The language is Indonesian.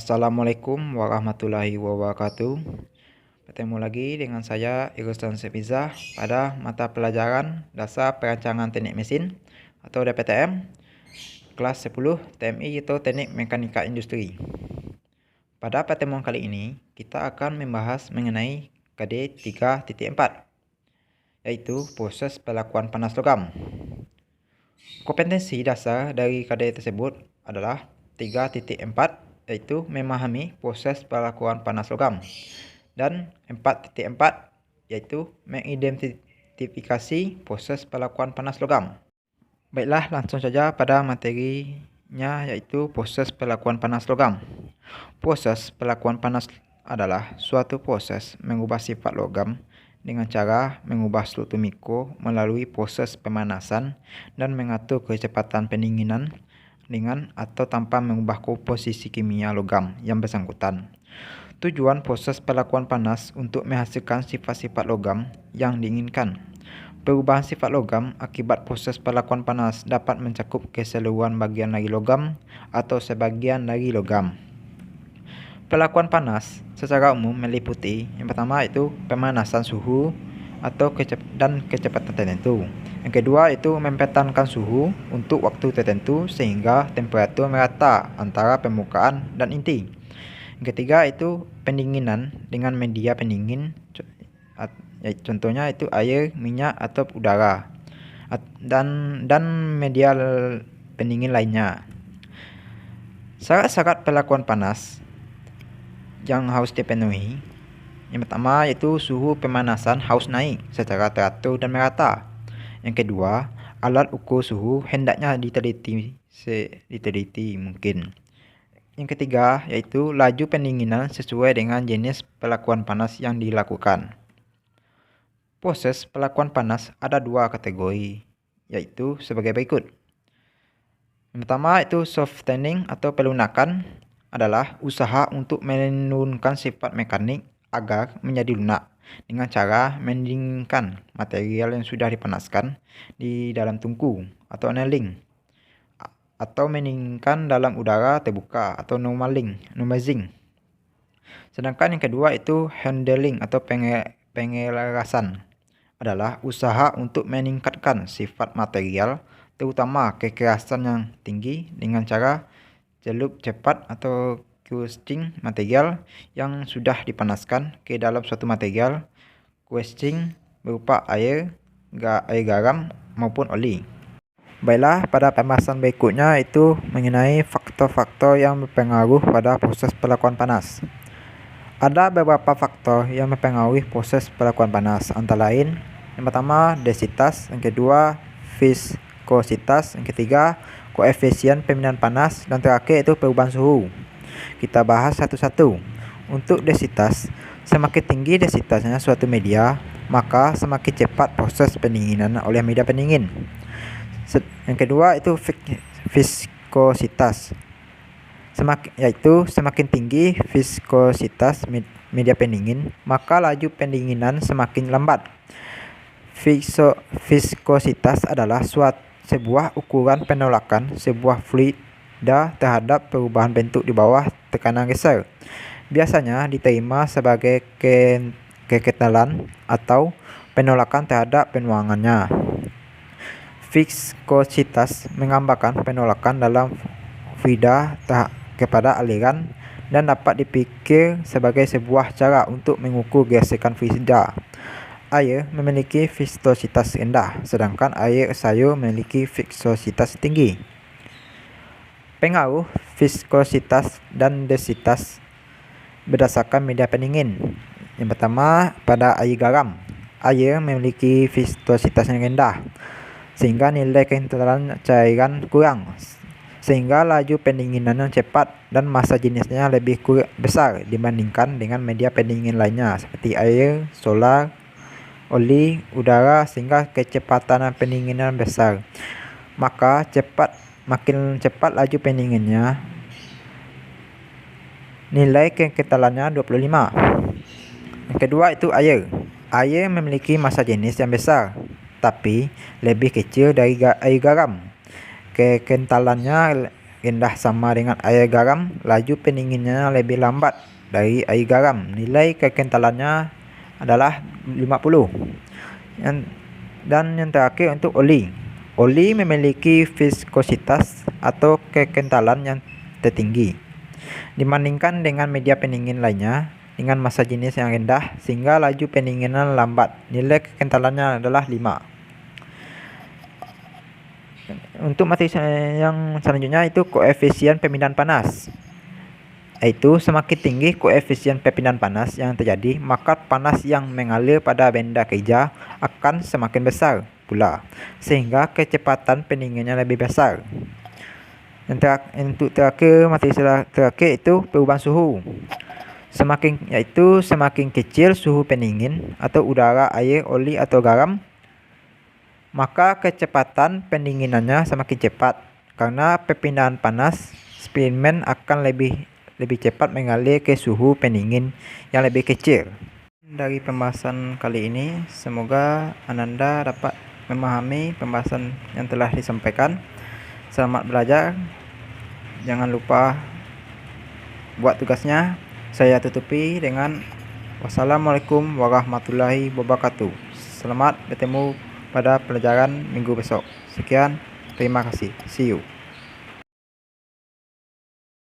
Assalamualaikum warahmatullahi wabarakatuh. Bertemu lagi dengan saya Iruslan Sepizah pada mata pelajaran Dasar Perancangan Teknik Mesin atau DPTM kelas 10 TMI atau Teknik Mekanika Industri. Pada pertemuan kali ini kita akan membahas mengenai KD 3.4 yaitu proses pelakuan panas logam. Kompetensi dasar dari KD tersebut adalah 3.4 yaitu memahami proses pelakuan panas logam, dan 4.4 yaitu mengidentifikasi proses pelakuan panas logam. Baiklah, langsung saja pada materinya, yaitu proses pelakuan panas logam. Proses pelakuan panas adalah suatu proses mengubah sifat logam dengan cara mengubah struktur mikro melalui proses pemanasan dan mengatur kecepatan pendinginan dengan atau tanpa mengubah komposisi kimia logam yang bersangkutan. Tujuan proses pelakuan panas untuk menghasilkan sifat-sifat logam yang diinginkan. Perubahan sifat logam akibat proses pelakuan panas dapat mencakup keseluruhan bagian dari logam atau sebagian dari logam. Pelakuan panas secara umum meliputi yang pertama itu pemanasan suhu atau kecepatan tertentu. Yang kedua itu mempertahankan suhu untuk waktu tertentu sehingga temperatur merata antara permukaan dan inti. Yang ketiga itu pendinginan dengan media pendingin, contohnya itu air, minyak atau udara, dan media pendingin lainnya. Syarat-syarat pelakuan panas yang harus dipenuhi, yang pertama yaitu suhu pemanasan harus naik secara teratur dan merata. Yang kedua, alat ukur suhu hendaknya diteliti mungkin. Yang ketiga yaitu laju pendinginan sesuai dengan jenis pelakuan panas yang dilakukan. Proses pelakuan panas ada dua kategori, yaitu sebagai berikut. Yang pertama itu softening atau pelunakan, adalah usaha untuk menurunkan sifat mekanik agar menjadi lunak dengan cara mendinginkan material yang sudah dipanaskan di dalam tungku atau annealing, atau mendinginkan dalam udara terbuka atau normalizing. Sedangkan yang kedua itu handling atau pengelasan, adalah usaha untuk meningkatkan sifat material terutama kekerasan yang tinggi dengan cara celup cepat atau questing material yang sudah dipanaskan ke dalam suatu material. Questing berupa air garam maupun oli. Baiklah, pada pembahasan berikutnya itu mengenai faktor-faktor yang berpengaruh pada proses pelakuan panas. Ada beberapa faktor yang mempengaruhi proses pelakuan panas, antara lain yang pertama densitas, yang kedua viskositas, yang ketiga koefisien pemindahan panas, dan terakhir itu perubahan suhu. Kita bahas satu-satu. Untuk densitas, semakin tinggi densitasnya suatu media, maka semakin cepat proses pendinginan oleh media pendingin. Yang kedua itu viskositas, yaitu semakin tinggi viskositas media pendingin, maka laju pendinginan semakin lambat. Viskositas adalah sebuah ukuran penolakan sebuah fluida terhadap perubahan bentuk di bawah tekanan geser. Biasanya diterima sebagai kekentalan atau penolakan terhadap penuangannya. Viskositas menggambarkan penolakan dalam fluida kepada aliran dan dapat dipikir sebagai sebuah cara untuk mengukur gesekan fluida. Air memiliki viskositas rendah, sedangkan air sayur memiliki viskositas tinggi. Pengaruh viskositas dan densitas berdasarkan media pendingin. Yang pertama, pada air garam. Air memiliki viskositas yang rendah, sehingga nilai kekentalan cairan kurang, sehingga laju pendinginan yang cepat dan massa jenisnya lebih besar dibandingkan dengan media pendingin lainnya seperti air, solar, oli, udara, sehingga kecepatan pendinginan besar. Maka makin cepat laju pendinginnya, nilai kekentalannya 25. Yang kedua itu air. Air memiliki massa jenis yang besar, tapi lebih kecil dari air garam. Kekentalannya rendah sama dengan air garam, laju pendinginannya lebih lambat dari air garam. Nilai kekentalannya adalah 50. Dan yang terakhir untuk oli. Oli memiliki viskositas atau kekentalan yang tertinggi dibandingkan dengan media pendingin lainnya dengan massa jenis yang rendah, sehingga laju pendinginan lambat. Nilai kekentalannya adalah 5. Untuk materi yang selanjutnya itu koefisien pemindahan panas. Yaitu semakin tinggi koefisien perpindahan panas yang terjadi, maka panas yang mengalir pada benda kerja akan semakin besar pula, sehingga kecepatan pendinginnya lebih besar. Untuk materi terakhir itu perubahan suhu. Semakin kecil suhu pendingin atau udara, air, oli atau garam, maka kecepatan pendinginannya semakin cepat, karena perpindahan panas spesimen akan lebih cepat mengalir ke suhu pendingin yang lebih kecil. Dari pembahasan kali ini, semoga Ananda dapat memahami pembahasan yang telah disampaikan. Selamat belajar. Jangan lupa buat tugasnya. Saya tutupi dengan wassalamualaikum warahmatullahi wabarakatuh. Selamat bertemu pada pelajaran minggu besok. Sekian, terima kasih. See you.